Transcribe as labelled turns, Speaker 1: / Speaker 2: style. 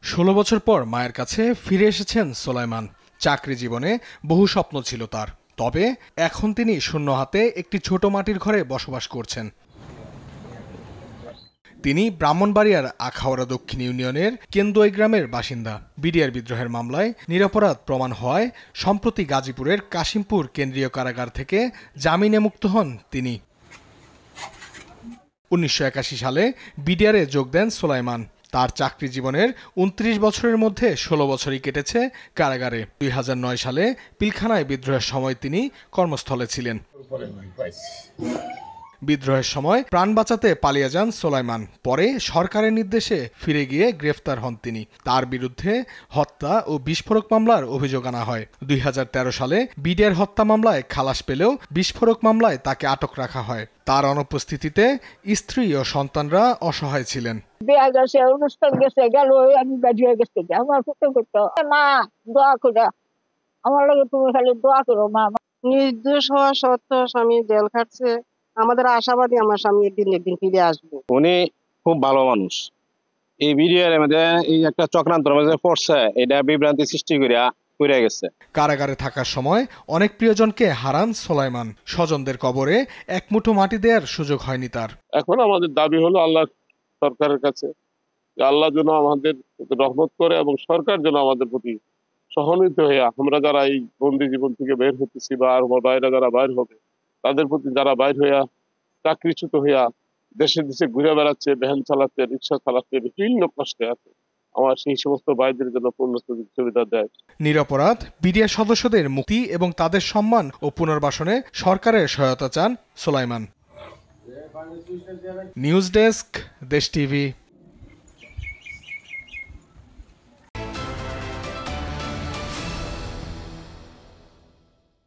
Speaker 1: 16 বছর পর মায়ের কাছে ফিরে এসেছেন সোলাইমান। চাকরি জীবনে বহু স্বপ্ন ছিল তার, তবে এখন তিনি শূন্য হাতে একটি ছোট মাটির ঘরে বসবাস করছেন। তিনি ব্রাহ্মণবাড়িয়ার আখাউড়া দক্ষিণ ইউনিয়নের কেন্দুয়াই গ্রামের বাসিন্দা। বিডিআর বিদ্রোহের মামলায় নিরপরাধ প্রমাণ হওয়ায় সম্প্রতি গাজীপুরের কাশিমপুর কেন্দ্রীয় কারাগার থেকে জামিনে মুক্ত হন তিনি। 1981 সালে বিডিআরে যোগ দেন সোলাইমান। তার চাকরি জীবনের 29 বছরের মধ্যে 16 বছরই কেটেছে কারাগারে। 2009 সালে পিলখানায় বিদ্রোহের সময় তিনি কর্মস্থলে ছিলেন। বিদ্রোহের সময় প্রাণ বাঁচাতে পালিয়ে যান সোলাইমান। পরে সরকারের নির্দেশে ফিরে গিয়ে গ্রেফতার হন তিনি। তার বিরুদ্ধে হত্যা ও বিস্ফোরক মামলার অভিযোগ আনা হয়। 2013 সালে বিডিআর হত্যা মামলায় খালাস পেলেও বিস্ফোরক মামলায় তাকে আটক রাখা হয়। তার অনুপস্থিতিতে স্ত্রী ও সন্তানরা অসহায় ছিলেন।
Speaker 2: নির্দোষ হওয়া সত্ত্বেও স্বামী জেল খাটছে। আমাদের আশাবাদী আমার স্বামী একদিন ফিরে আসবে।
Speaker 3: উনি খুব ভালো মানুষ। এই বিডিআর মধ্যে এই একটা চক্রান্তের মধ্যে পড়ছে, এটা বিভ্রান্তি সৃষ্টি করে গেছে।
Speaker 1: কারাগারে থাকার সময় অনেক প্রিয়জনকে হারান সোলাইমান। স্বজনদের কবরে এক মুঠো মাটি দেওয়ার সুযোগ হয়নি তার।
Speaker 4: এখন আমাদের দাবি হলো আল্লাহ সরকারের কাছে, আল্লাহ যেন আমাদের রহমত করে এবং সরকার যেন আমাদের প্রতি সহানুভূতি হয়ে আমরা যারা এই বন্দি জীবন থেকে বের হতেছি বা আর বাইরে যারা বাইর হবে তাদের প্রতি যারা বাইর হইয়া চাকরিচ্যুত হইয়া দেশে দেশে ঘুরে বেড়াচ্ছে, ভ্যান চালাচ্ছে, রিক্সা চালাচ্ছে, বিভিন্ন কষ্টে আছে, আমার সেই সমস্ত ভাইদের জন্য পূর্ণ সুবিধা দেয়।
Speaker 1: নিরপরাধ বিডিআর সদস্যদের মুক্তি এবং তাদের সম্মান ও পুনর্বাসনে সরকারের সহায়তা চান সোলাইমান। নিউজ ডেস্ক, দেশ টিভি।